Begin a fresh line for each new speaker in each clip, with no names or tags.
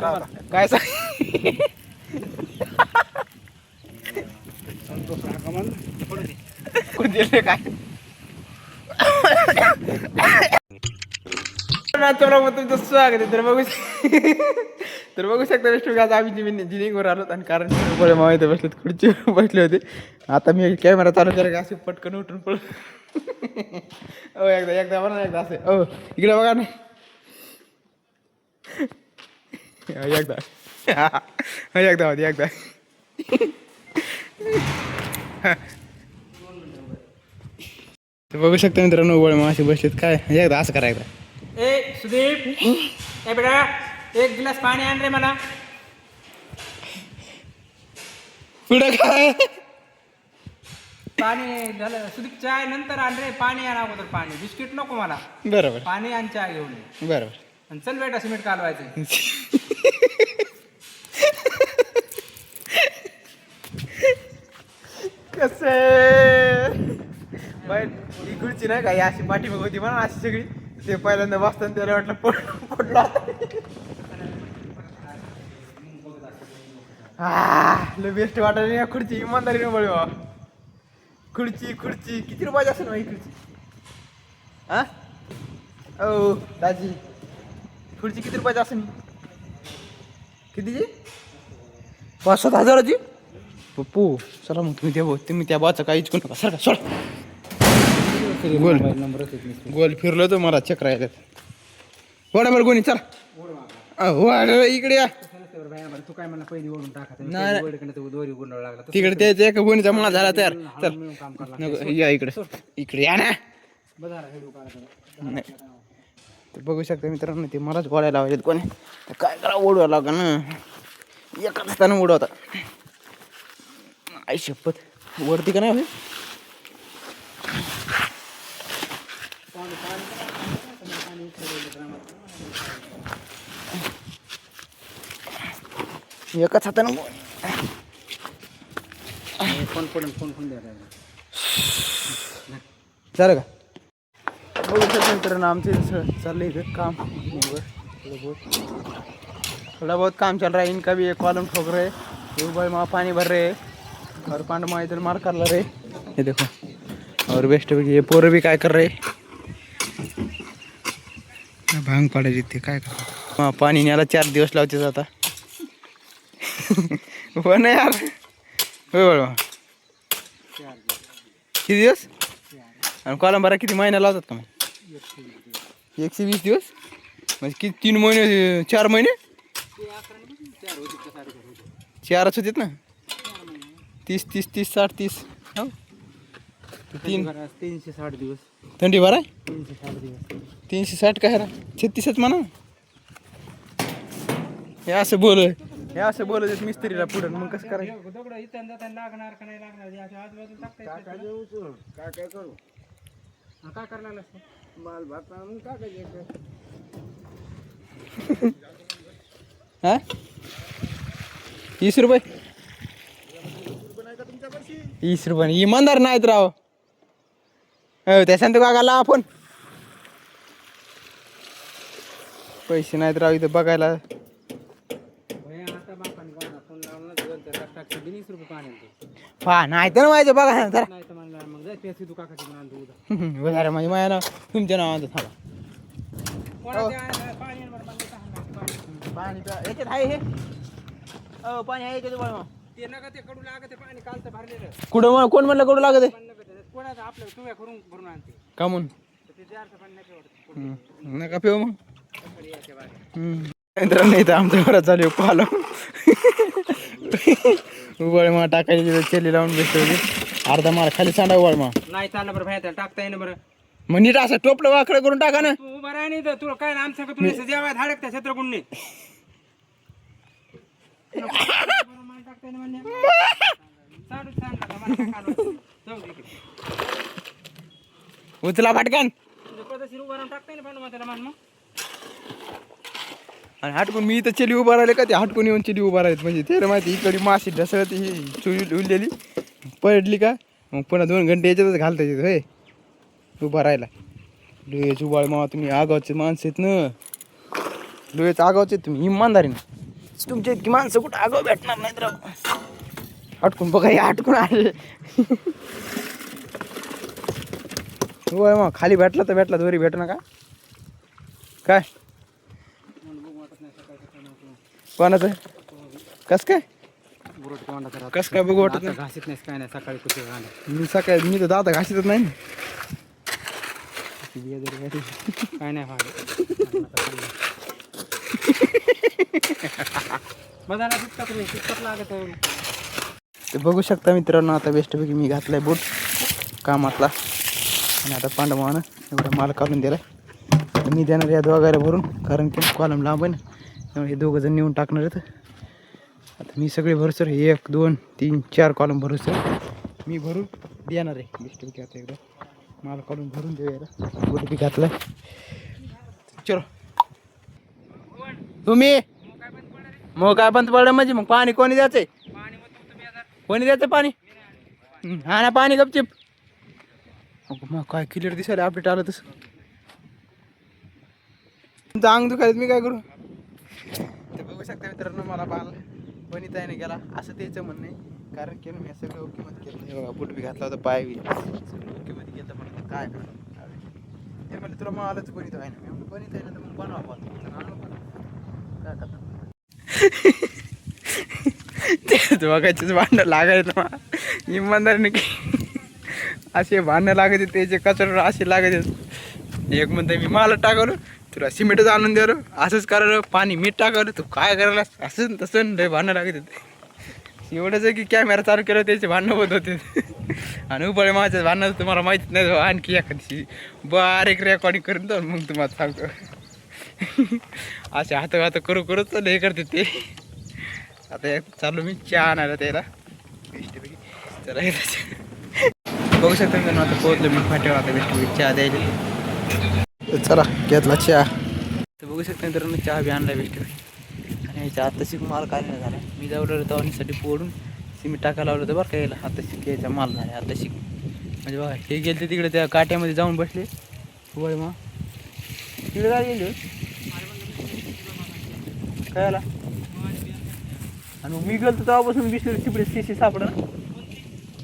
काय सांग काय चला मग तुमचं स्वागत आहे. तर बघू शकता वेस्ट आज आम्ही जिनिंगवर आलो आणि कारण मामा इथे बसलेत खुर्ची बसले होते. आता मी कॅमेरा चालू करा का असे पटकन उठून पळ एकदा बघा ना एकदा असे इकडे बघा ना एकदा बघू शकता मित्रांनो वळ मासे बसलेत काय एकदा असं करायचं.
ए सुदीप ए बेटा एक गिलास पाणी आण रे मला.
पुढं काय
पाणी झालं सुदीप चाय नंतर आण रे पाणी आण अगोदर पाणी बिस्किट नको मला
बरोबर
पाणी आणि चाय घेऊन ये.
बरोबर
आणि चल बेटा सिमेंट कालवायचं.
कसं बाई ही खुर्ची नाही का अशी पाठीमाग होती म्हणा अशी सगळी ते पहिल्यांदा बसताना त्याला वाटलं पडला लय बेस्ट वाटायला या खुर्ची इमानदारी न बळवा खुर्ची किती रुपयाची असेल ही खुर्ची हा ओ दाजी खुर्ची किती रुपयाची असेल कितीची 5-7 हजाराची पप्पू चला मग तुम्ही त्या बाचा काहीच करू नका सर का सोड गोल फिरलो तर मला चक्र येतात. वडा बरं कोणी चला इकडे या
तू काय मला पहिली ओढून टाका दोरी गुंडाळा लागला
तिकडे त्याच्या एका गोणीचा मला झाला तयार चल या इकडे या ना तर बघू शकता मित्रांनो ते मलाच गोळ्या लावायचे कोणी तर काय करा ओढवा लागा ना एकाच हाताने उडवता आई शपथ वरती का नाही एकाच हाताने
फोन द्या
झालं का बघू शकता मित्रांनो आमचं चाललंय इथं काम थोड़ा बहुत काम चल रहा है. इनका भी एक कॉलम ठोक रहे हैं भाई वहाँ पानी भर रहे हैं और पांड माँ इधर मार कर ला रहे ये देखो और वेस्ट भी ये पोरे भी काय कर रहे भांग पाडे जिथे काय कर हाँ पाणी न्यायला 4 दिवस लावते जाता हो ना यार हो बरोबर किती दिवस आणि कॉलम भरा किती महिना लावतात का मग 120 दिवस म्हणजे किती 3 महिने 4 महिने 4च होते ना 30 60 हो
360 दिवस
थंडी भरा
360 दिवस
360 काय 36च म्हणा हे असं बोलत मिस्त्रीला पुढं मग कसं करायचं
दगड इथं जाताना लागणार का नाही लागणार आजूबाजूला टाकता
काय करू
काय करायला लागलं
माल भात मग हा 20 रुपये 20 रुपये इमानदार नाहीत राव हो त्या संत काकाला आपण पैसे नाहीत राव इथं बघायला नाही तर व्हायचं बघा ना जरा माझ्या माया नाव तुमच्या नावाचं थांबा पाणी याच्यात आहे हे पाणी आहे याच्यात
ते नका ते कडू लागत पाणी कालचं भरलेलं
कुठं कोण म्हणलं कडू लागत आहे
कोणाचं आपलं तुम्ही भरून आणते
का म्हणून
ते जारचं पाणी नका
नका पिऊ मग नाही तर आमच्या घरात चालू पालो उबळ मा टाकायची चेली लावून बसतो अर्धा मार खाली सांडा उबळ मा
नाही चाललं बरं भाई टाकता येईन बरं
मग नीट असं टोपलं वाकडं करून टाका ना
तू उभा राह नाही तर तुला काय आमच्या तुम्ही जेव्हा धाडक त्या छत्रकुंडने
उचला फाटकन आणि हटकून मी इथं चेली उभा राहिले का ते हटकून येऊन चेली उभा राहिलेत म्हणजे ते माहिती इकडे माशी ढसळत ही चुली उरलेली पडली का मग पुन्हा 2 घंटे याच्यातच घालता येत होय उभा राहिला डोळ्याची उबाळ मावा तुम्ही आगावचे माणसं आहेत ना डोळ्याचं आगावचे तुम्ही इमानदारीने तुमच्या इतकी माणसं कुठं आगाव भेटणार नाहीत राव. अटकून बघा, हे अटकून आले. होय मग खाली भेटला तर भेटला, वरी भेटू नका. काय कोणाचं कस काय कस काय बघू वाटत नाही.
घासीत नाही काय नाही सकाळी कुठे घालत
मी सकाळी मी तर दादा घासीतच नाही ना.
काय नाही बघायला सुटत लागत.
ते बघू शकता मित्रांनो, आता बेस्टपैकी मी घातलाय बूट कामातला. आणि आता पांडवानं एवढा माल काढून दिलाय. तर मी देणार या दोघायला भरून, कारण की कॉलम लांब आहे ना, त्यामुळे हे दोघं जण नेऊन टाकणार आहेत. आता मी सगळे भरू सर 1 2 3 4 कॉलम भरू सर मी भरून देणार आहे बेस्टपैकी. आता एकदा माल काढून भरून देऊ यायला. बूट बी घातलाय. चलो तुम्ही मग काय बंद पडलं म्हणजे मग पाणी कोणी द्यायचंय? कोणी द्यायचं पाणी? हा ना पाणी गपचिप. मग काय क्लिअर दिसायला अपडेट आलं तसं. तुमचं अंग दुखायला मी काय करू? ते बघू शकता मित्रांनो, मला पाहिलं वनिताईने गेला असं त्याचं म्हणणं आहे. कारण की मी सगळं ओकेमध्ये केलं. हे बघा बूट बी घातला होता, पाय बी सगळं ओकेमध्ये केलं. म्हणलं काय करा ते म्हणलं तुला मालच बनित आहे ना. मी बनित आहे ना तर मग बनवा काय करता. ते बघायचेच भांडणं लागायचं ना इमानदारीने असे भांडणं लागायचे. त्याचे कचरा असे लागायचे. एक म्हणते मी मला टाकवलं, तुला सिमेंटच आणून द्यालो, असंच करायला पाणी मीठ टाकवलं, तू काय करायला असं तसं लय भांडणं लागायचे. एवढंच आहे की कॅमेरा चालू केलं त्याचे भांडणं होत होते. आणि उभळे माझ्या भांडणं तुम्हाला माहीत नाही. आणखी एखादी बारीक रेकॉर्डिंग करून जाऊन मग तुम्हाला सांगतो. असे हात करू करूच हे करते ते. आता चालू मी चहा आणायला त्याला बेस्टपैकी. चला बघू शकता मी आता पोहोचलो मी फाट्यावर. आता बेस्टपैकी चहा द्यायला. चला घेतला चहा. तर बघू शकता मित्रांनो, चहा बी आणला बेस्टपैकी. आणि ह्याच्या आत्ताशी माल काय नाही झाला. मी जाऊन तवानीसाठी पोडून सिमेंट टाकायला लावलं होतं बरं का यायला. आत्ताशी घ्यायचा माल झाला आत्ताशी. म्हणजे बघा हे गेले तिकडे त्या काट्यामध्ये जाऊन बसले. होय मग तिकडे काय गेले काय आला. आणि मी गेलो तेव्हापासून बिस्लेरी चिपडे सीसी सापडा ना.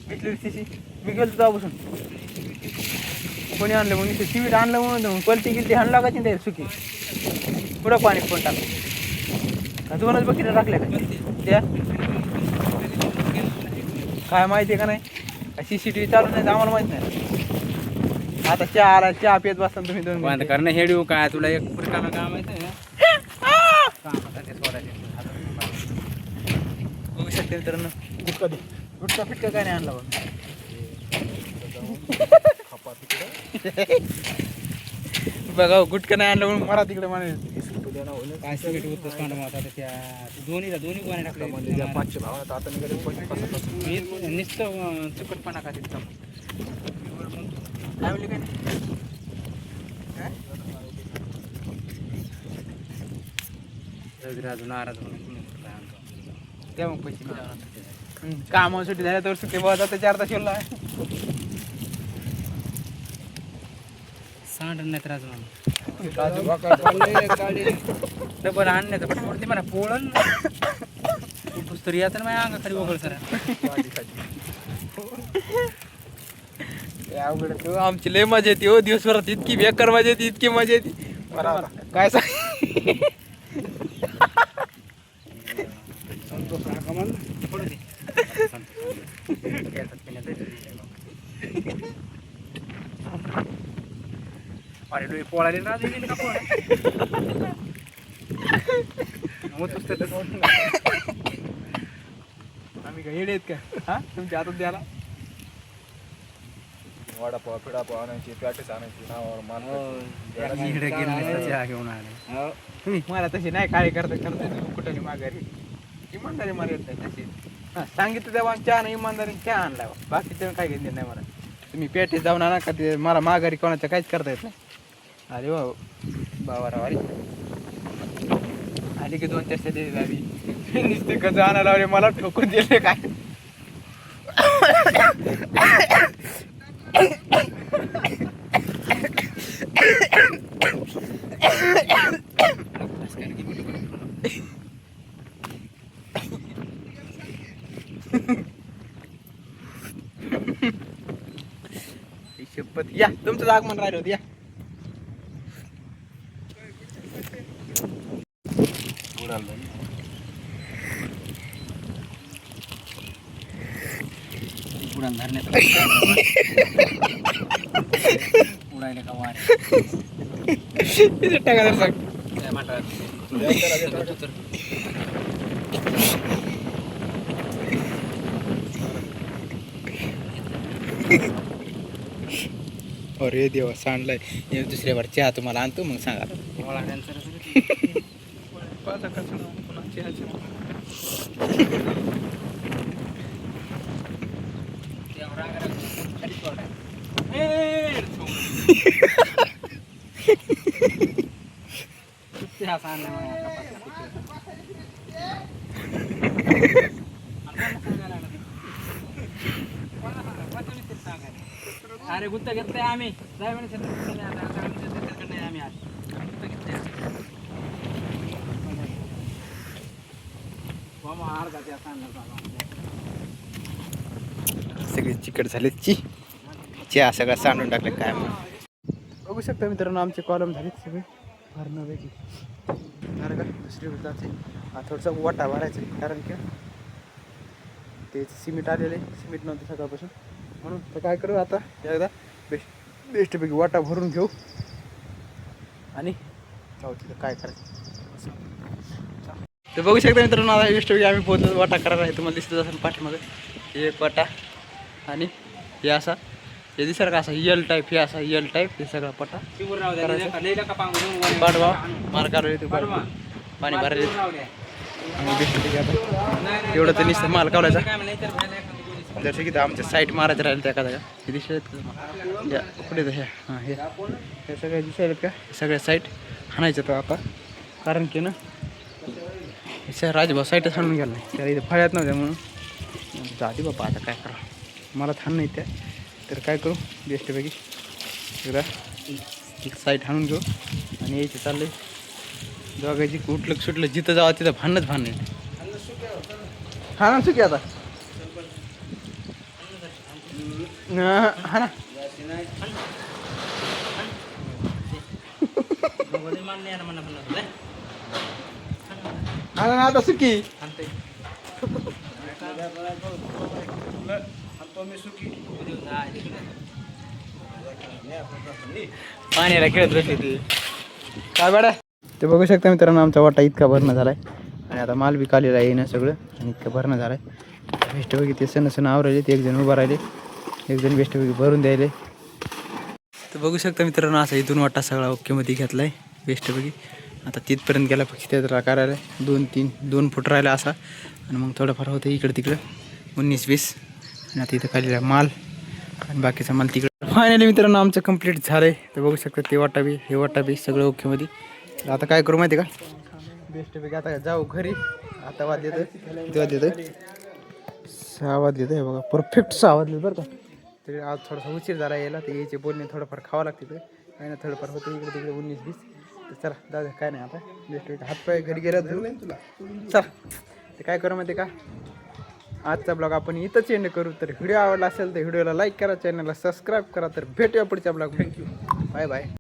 बिस्लेरी सीसी मी गेलो तेव्हापासून कोणी आणलं मग ते सिमेंट आणलं म्हणून पलटी गेली ती हाण लागायची ना सुकी. पुढं पाणी पण टाकलं. 2च बकेट टाकल्या का त्या काय माहिती आहे का नाही. CCTV चालू नाही आम्हाला माहित नाही. आता चहा आला, चहा पित बसता तुम्ही 2
बंद करणं हेडू काय तुला एक पुरकाला काम आहे ना.
बघू शकते मित्रांनो, गुटखा फिटका काय नाही आणला बघा. गुटखा नाही आणलं म्हणून मला तिकडे म्हणाले
काय सिमेंट होतच कांड आता त्या दोन्ही पाणी टाकले.
500 भावात आता निघाले
नुसतं चुकटपणा का तिथं
काय म्हणले काय
अजून नाराज
त्या मग पैसे कामावर सुट्टी झाल्या तर सुट्टी बघा जाते 4 तास शिवला
सांड नाही तर डबल आणण्याचं पण पडते मला पोळण पुस्तरी येतं ना माझ्या अंगा खाली वगळ सर.
अवघड आमची लय मजा येते हो. दिवसभरात इतकी बेकार मजा येते, इतकी मजा येते काय सांग.
अरे पोळाले राहते का पोळा
आम्ही काय येडे आहेत का हा तुमच्या हातात द्याला. वडापाव फिडापाव आणायची, पॅटीस आणायची नावावर
घेऊन आले.
मला तशी नाही काय करता कुठे माघारी इमानदारी मला येत नाही तशी. हां सांगितलं तेव्हा चहा नाही इमानदारी चहा आणला. बाकीचं काय घेतलं नाही मला. तुम्ही पेटीस जाऊन आणा का ते मला माघारी कोणाचं काहीच करता येत नाही. अरे वा बाबा आली की 2-4 दे झाली नुसते कसं आणायला लावले मला ठोकून दिले काय. शपथ या तुमचं आगमन राहिलं होतं या
उडान धरण्यात उडायला का वाट
टाका सांग
काय म्हणतात
अरे देवा सांडलाय हे दुसऱ्यावर चहा तुम्हाला आणतो मग सांगा
मला त्यांचं अरे गुत्त घेतलंय आम्ही आम्ही आज
सगळे चिकट झाले चहा सगळं सांडून टाकलं काय मग बघू शकता मित्रांनो आमचे कॉलम झालेत सगळे भरणं वेगळी झालं का दुसरी जाते थोडंसं वाटा भरायचं आहे कारण की ते सिमेंट आलेलं आहे सिमेंट नव्हतं सकाळपासून म्हणून तर काय करू आता एकदा बेस्टपैकी वाटा भरून घेऊ आणि जाऊ तिथं काय करायचं तर बघू शकता मित्रांनो आता बेस्टपैकी आम्ही पोहोचलो वाटा करायला आहे तुम्हाला दिसत असेल पाठीमागे हे एक वाटा आणि हे असा हे दिसर का असा यल टाईप हे असा यल टाईप हे सगळा पटा पाडवा मार्गावर येतो पाणी भरायला आणि बेस्टपैकी आता एवढं तर नुसतं माल काढायचा जसं की आमच्या साईट मारायचं राहील त्या एखाद्या हे दिसत कुठे ह्या हां हे सगळ्या दिसायला का सगळ्या साईट हाणायचं तर आता कारण की ना राजभाऊ साईटच हाणून गेला नाही त्याला इथे फळ्यात नव्हत्या म्हणून जाते बाबा आता काय करा मला थांब नाही त्या तर काय करू बेस्टपैकी एकदा साईट हाणून घेऊ आणि यायचं चाललंय दोघायची कुठलं सुटलं जिथं जावं तिथं भांडणच भांडण हा ना चुकी आता हा ना हा ना आता सुकी पाण्याला खेळत बसली ती काय बडा ते बघू शकता मित्रांनो आमचा वाटा इतका भरणं झालाय आणि आता माल बी कालेला आहे ना सगळं आणि इतकं भरणं झालाय बेस्टपैकी ते सण आवरायले ते एक जण उभं राहिले एक जण बेस्टपैकी भरून द्यायले तर बघू शकता मित्रांनो असा इथून वाटा सगळा ओकेमध्ये घेतलाय बेस्टपैकी आता तिथपर्यंत गेला फक्त त्याला करायला 2 फूट राहिला असा आणि मग थोडंफार होतं इकडं तिकडं 19-20 आणि आता इथं खालीला माल आणि बाकीचा माल तिकडं फायनली मित्रांनो आमचं कंप्लीट झालं आहे तर बघू शकता ते वाटा बी हे वाटा बी सगळं ओकेमध्ये तर आता काय करू माहिती का बेस्टपैकी आता जाऊ घरी आता वाद देतो किती वाद देतो 6 वाद देतो हे बघा परफेक्ट 6 वाद देतो बरं का तरी आज थोडासा उशीर झाला यायला तर याचे बोलणे थोडंफार खावं लागते तर काही ना थोडंफार होतं इकडे तिकडे 19-20 तर चला दादा काय नाही आता बेस्टपैकी हातपाय घरी गेला तुला चल ते काय करू माहिती का आजचा ब्लॉग आपण इथंच एंड करू तर व्हिडिओ आवडला असेल तर व्हिडिओला लाईक करा चॅनलला सबस्क्राईब करा तर भेटूया पुढच्या ब्लॉग थँक्यू बाय बाय